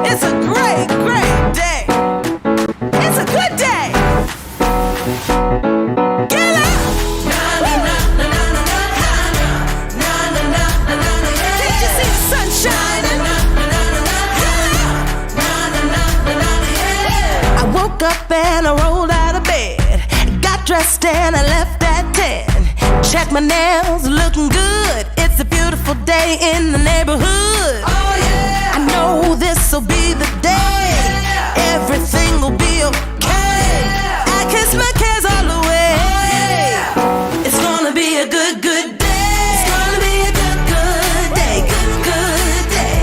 It's a great, great day. It's a good day. Get up. Can't you see the sun shining? I woke up and I rolled out of bed. Got dressed and I left at 10. Check my nails, looking good. It's a beautiful day in the neighborhood. Oh yeah. I know this'll be the day. Oh, yeah. Everything will be okay. Oh, yeah. I kiss my cares all away. Oh, yeah. It's gonna be a good, good day. It's gonna be a good, good day. Good, good day.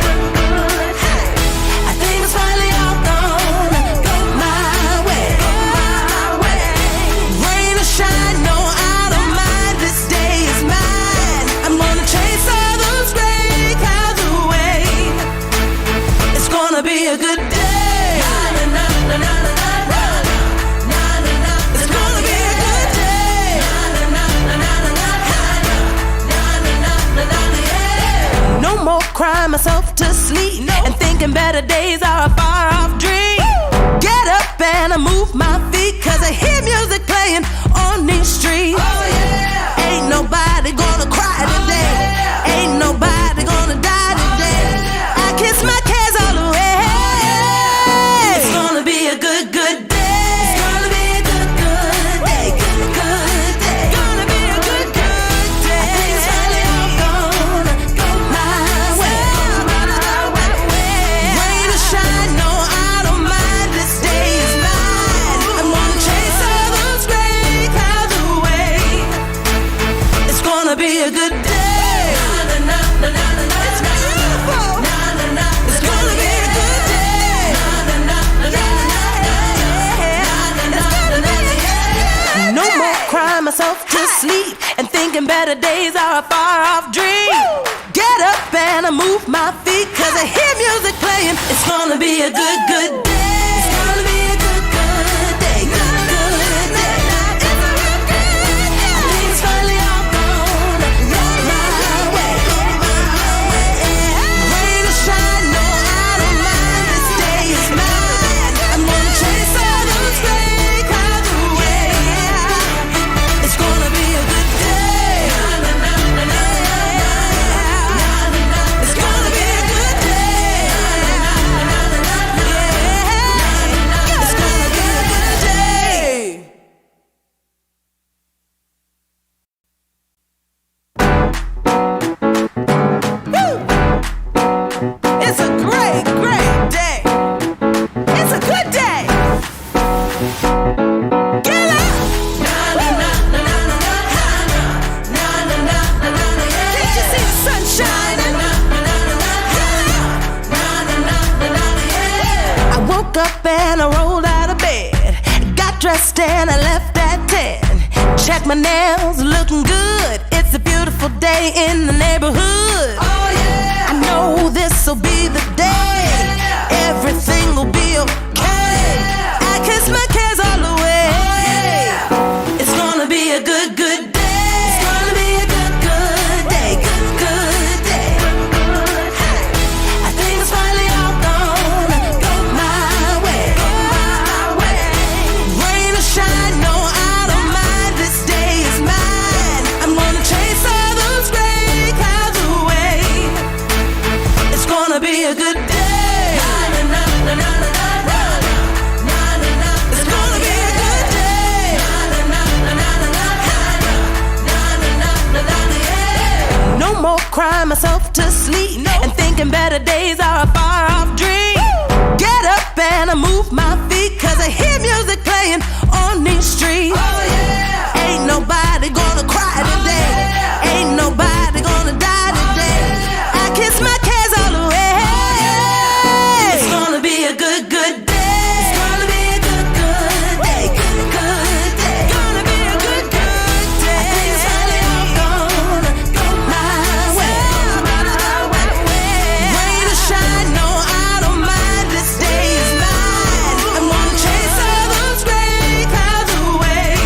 I think it's finally all gonna go my way. Go my way. Rain or shine, no, I don't mind. This day is mine. I'm gonna chase all those gray clouds away. It's gonna be a good day. It's gonna be a good day. No more crying myself to sleep and thinking better days are a far off dream. Get up and I move my feet, cause I hear music playing on these streets. Oh yeah. Ain't nobody gonna cry today. Ain't nobody gonna die today. I kiss my cares all away. It's gonna be a good, good day. It's gonna be a good, good day. Good, good day. Gonna be a good, good day. I think it's finally all gonna go my way. Rain or shine, no, I don't mind. This day is mine. I'm gonna chase all those gray clouds away. It's gonna be a good day. It's beautiful. It's gonna be a good day. No more crying myself to sleep and thinking better days are a far off dream. Get up and I move my feet, cause I hear music playing. It's gonna be a good, good day. It's gonna be a good, good day. Good, good day. I think it's finally all gonna go my way. Rain or shine, no, I don't mind. This day is mine. I'm gonna chase all those gray clouds away. It's gonna be a good day. It's gonna be a good day. It's gonna be a good day. Woo! It's a great, great day. It's a good day. Get up. Can't you see the sun shining? I woke up and I rolled out of bed. Got dressed and I left at 10. Check my nails, looking good. It's a beautiful day in the neighborhood. Oh yeah. I know this'll be the day. Everything will be okay. I kiss my cares all away. It's gonna be a good, good day. It's gonna be a good, good day. Good, good day. I think it's finally all gonna go my way. Rain or shine, no, I don't mind. This day is mine. I'm gonna chase all those gray clouds away. It's gonna be a good day. It's gonna be a good day. No more crying myself to sleep and thinking better days are a far off dream. Get up and I move my feet, cause I hear music playing on these streets. Oh yeah. Ain't nobody gonna cry today. Ain't nobody gonna die today. I kiss my cares all away. It's gonna be a good, good day. It's gonna be a good, good day. Good, good day. Gonna be a good, good day. I think it's finally all gonna go my way. Rain or shine, no, I don't mind. This day is mine. I'm gonna chase all those gray clouds away.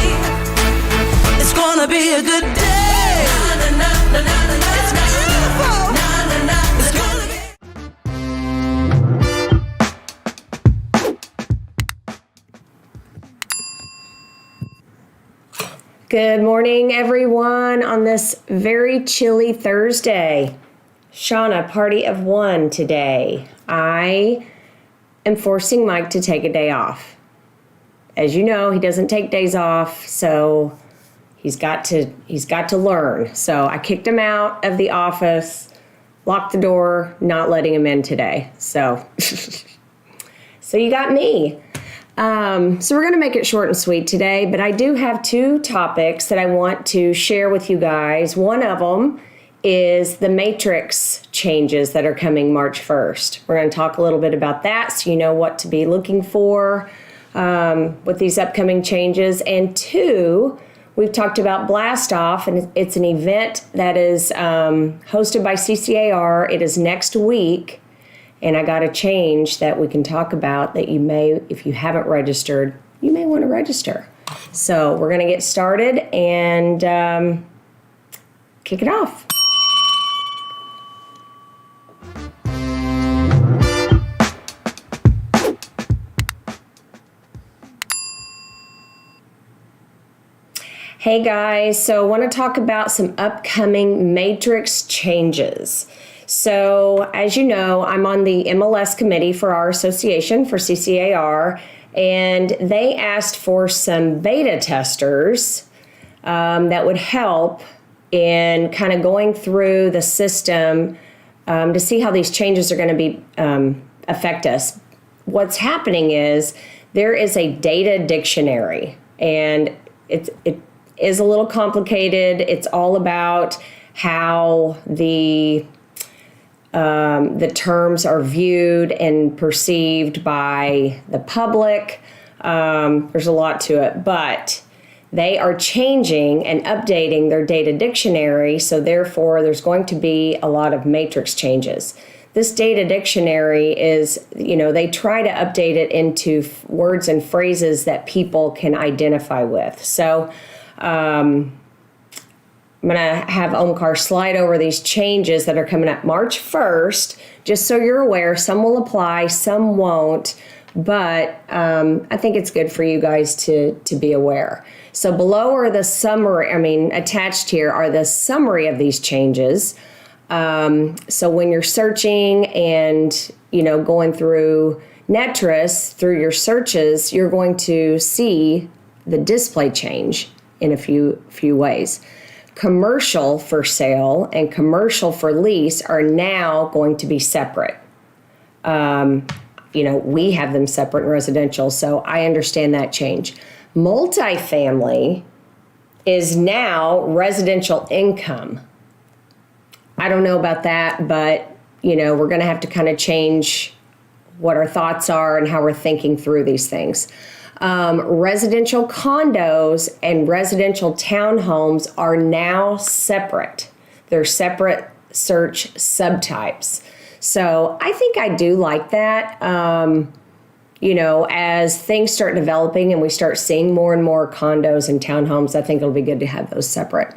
Good morning, everyone, on this very chilly Thursday. Shana, party of one today. I am forcing Mike to take a day off. As you know, he doesn't take days off, so he's got to learn. So I kicked him out of the office, locked the door, not letting him in today. So you got me. So we're going to make it short and sweet today, but I do have two topics that I want to share with you guys. One of them is the matrix changes that are coming March 1st. We're going to talk a little bit about that so you know what to be looking for with these upcoming changes. And two, we've talked about Blast Off, and it's an event that is hosted by CCAR. It is next week. And I got a change that we can talk about that you may, if you haven't registered, you may want to register. So we're going to get started and kick it off. Hey guys, so I want to talk about some upcoming matrix changes. So, as you know, I'm on the MLS committee for our association, for CCAR, and they asked for some beta testers that would help in kind of going through the system to see how these changes are going to be affect us. What's happening is there is a data dictionary, and it is a little complicated. It's all about how the terms are viewed and perceived by the public. There's a lot to it, but they are changing and updating their data dictionary, so therefore there's going to be a lot of matrix changes. This data dictionary is, they try to update it into words and phrases that people can identify with. So I'm going to have Omkar slide over these changes that are coming up March 1st, just so you're aware. Some will apply, some won't, but I think it's good for you guys to be aware. So below are the summary, attached here are the summary of these changes. So when you're searching and, going through Netris, through your searches, you're going to see the display change in a few ways. Commercial for sale and commercial for lease are now going to be separate. We have them separate in residential, so I understand that change. Multifamily is now residential income. I don't know about that, but, we're going to have to kind of change what our thoughts are and how we're thinking through these things. Residential condos and residential townhomes are now separate. They're separate search subtypes. So I think I do like that. As things start developing and we start seeing more and more condos and townhomes, I think it'll be good to have those separate.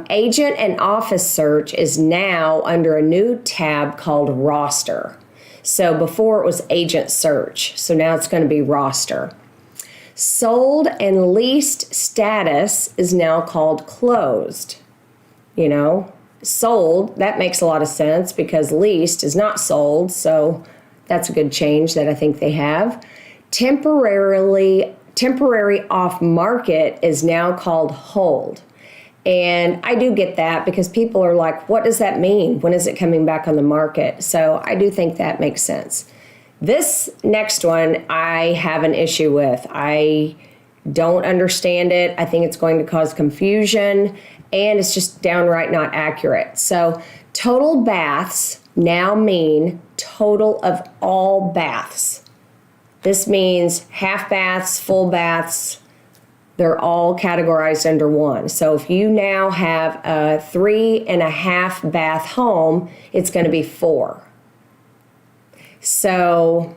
Agent and office search is now under a new tab called roster. So before it was agent search, so now it's going to be roster. Sold and leased status is now called closed. Sold, that makes a lot of sense because leased is not sold, so that's a good change that I think they have. Temporary off market is now called hold. And I do get that because people are like, what does that mean? When is it coming back on the market? So I do think that makes sense. This next one I have an issue with. I don't understand it. I think it's going to cause confusion, and it's just downright not accurate. So total baths now mean total of all baths. This means half baths, full baths, they're all categorized under one. So if you now have a 3.5 bath home, it's going to be 4. So,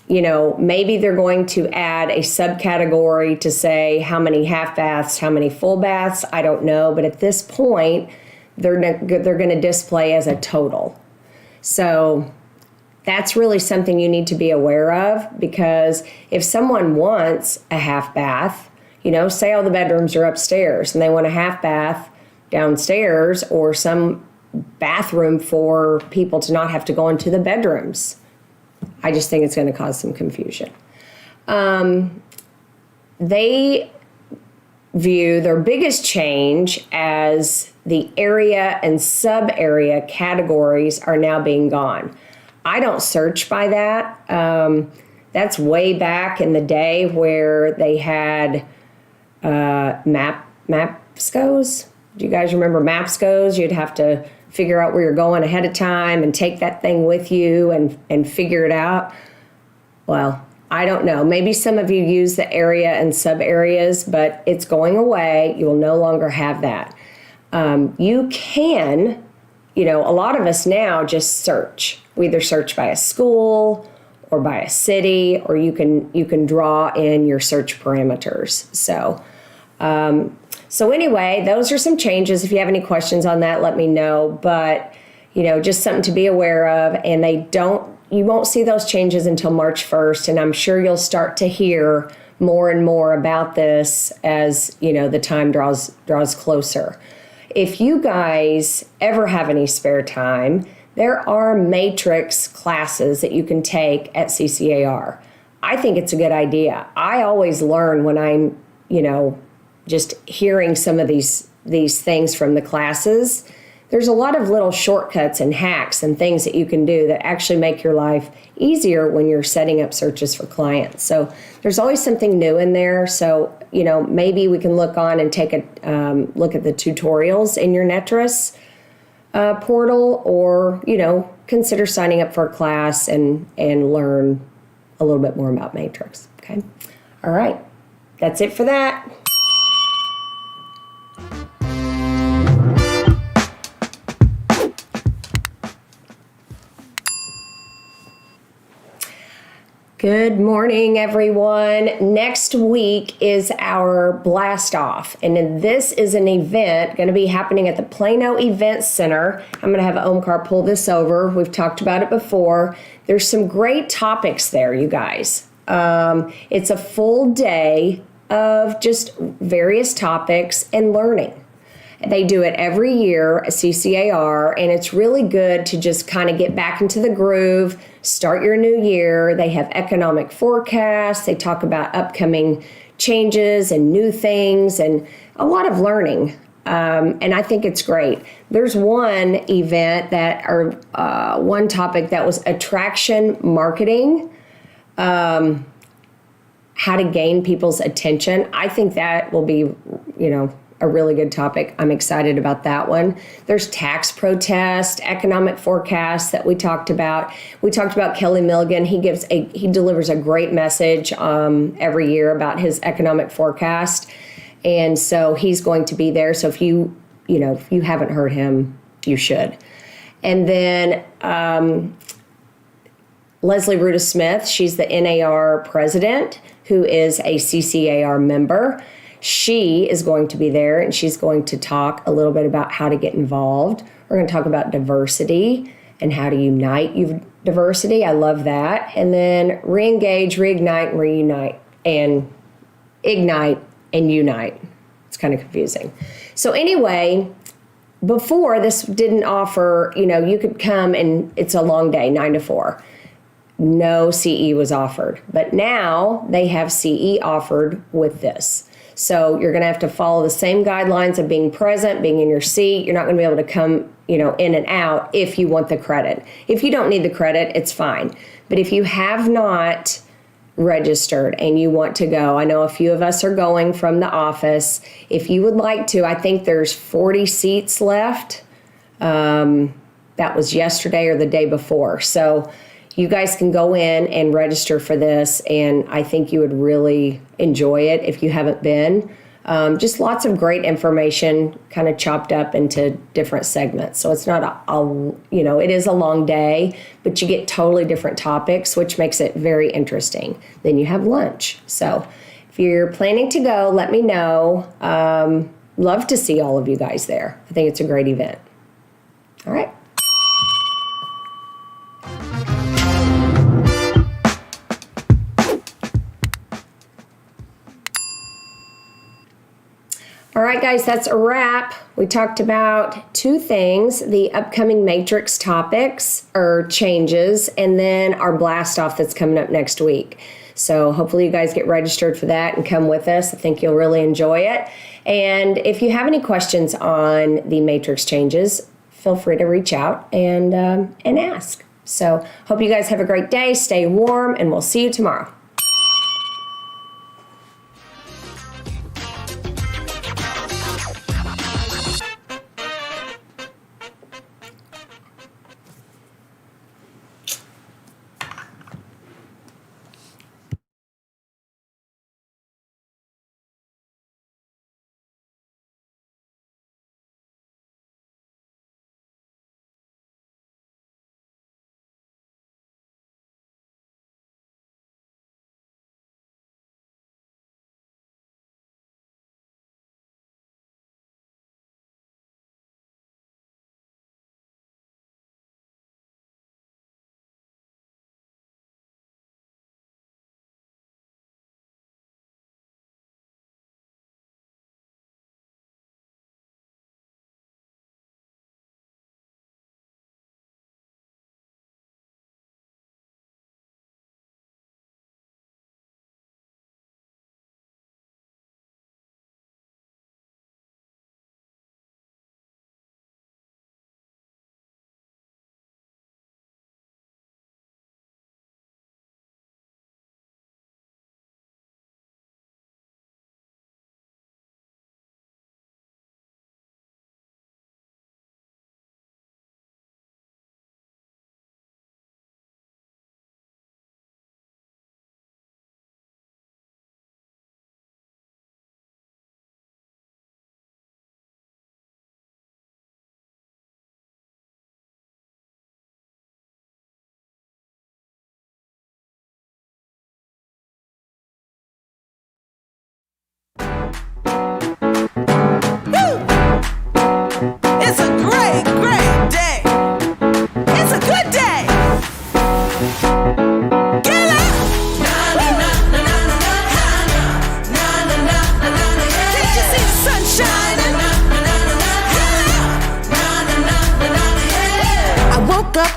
maybe they're going to add a subcategory to say how many half baths, how many full baths. I don't know. But at this point, they're going to display as a total. So that's really something you need to be aware of, because if someone wants a half bath, Say all the bedrooms are upstairs and they want a half bath downstairs or some bathroom for people to not have to go into the bedrooms. I just think it's going to cause some confusion. They view their biggest change as the area and sub-area categories are now being gone. I don't search by that. That's way back in the day where they had Mapscos. Do you guys remember Mapscos? You'd have to figure out where you're going ahead of time and take that thing with you and figure it out. Well, I don't know. Maybe some of you use the area and sub areas, but it's going away. You will no longer have that. You can, a lot of us now just search. We either search by a school or by a city, or you can draw in your search parameters. So anyway, those are some changes. If you have any questions on that, let me know. But, just something to be aware of. And you won't see those changes until March 1st. And I'm sure you'll start to hear more and more about this as, the time draws closer. If you guys ever have any spare time, there are matrix classes that you can take at CCAR. I think it's a good idea. I always learn when I'm, just hearing some of these things from the classes. There's a lot of little shortcuts and hacks and things that you can do that actually make your life easier when you're setting up searches for clients. So there's always something new in there. So, maybe we can look on and take a look at the tutorials in your Netris portal, or, consider signing up for a class and learn a little bit more about Matrix. Okay. All right. That's it for that. Good morning, everyone. Next week is our blast off, and this is an event going to be happening at the Plano Event Center. I'm going to have Omkar pull this over. We've talked about it before. There's some great topics there, you guys. It's a full day of just various topics and learning. They do it every year at CCAR, and it's really good to just kind of get back into the groove, start your new year. They have economic forecasts. They talk about upcoming changes and new things and a lot of learning. And I think it's great. There's one event one topic that was attraction marketing, how to gain people's attention. I think that will be, a really good topic. I'm excited about that one. There's tax protest, economic forecast that we talked about. We talked about Kelly Milligan. He delivers a great message every year about his economic forecast. And so he's going to be there. So if you haven't heard him, you should. And then Leslie Ruda Smith, she's the NAR president, who is a CCAR member. She is going to be there, and she's going to talk a little bit about how to get involved. We're going to talk about diversity and how to unite diversity. I love that. And then re-engage, reignite, and reunite, and ignite and unite. It's kind of confusing. So anyway, before this didn't offer, you could come and it's a long day, 9 to 4. No CE was offered. But now they have CE offered with this. So you're going to have to follow the same guidelines of being present, being in your seat. You're not going to be able to come, in and out if you want the credit. If you don't need the credit, it's fine. But if you have not registered and you want to go, I know a few of us are going from the office. If you would like to, I think there's 40 seats left. That was yesterday or the day before. So you guys can go in and register for this, and I think you would really enjoy it if you haven't been. Just lots of great information kind of chopped up into different segments. So it's not it is a long day, but you get totally different topics, which makes it very interesting. Then you have lunch. So if you're planning to go, let me know. Love to see all of you guys there. I think it's a great event. All right. guys, that's a wrap. We talked about 2 things, the upcoming Matrix topics or changes, and then our blast off that's coming up next week. So hopefully you guys get registered for that and come with us. I think you'll really enjoy it. And if you have any questions on the Matrix changes, feel free to reach out and ask. So hope you guys have a great day. Stay warm, and we'll see you tomorrow.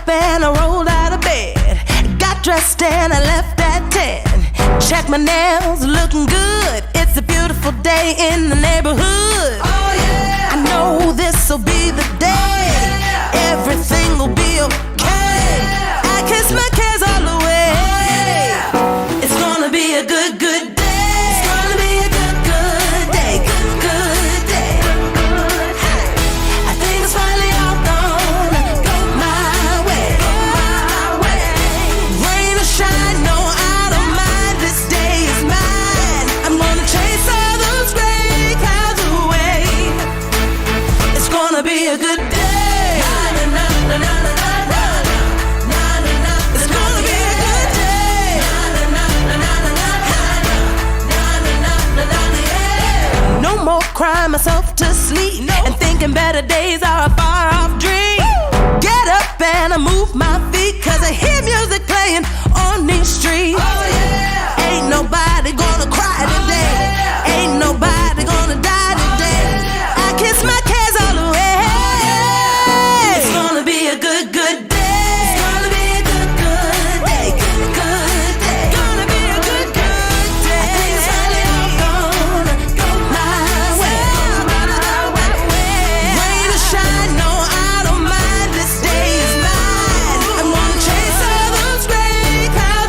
And I rolled out of bed, got dressed and I left at 10. Check my nails, looking good. It's a beautiful day in the neighborhood. Oh yeah, I know this'll be the day. Oh, yeah. Everything will be okay. Oh, yeah. I kiss my cares all away. Oh, yeah. It's gonna be a good, good day. It's gonna be a good, good day. Good, good day. Hey, I think it's finally all gonna go my way. Rain or shine, no, I don't mind. This day is mine. I'm gonna chase all those gray clouds away. It's gonna be a good day. It's gonna be a good day. No more crying myself to sleep and thinking better days are a far off dream. Get up and I move my feet 'cause I hear music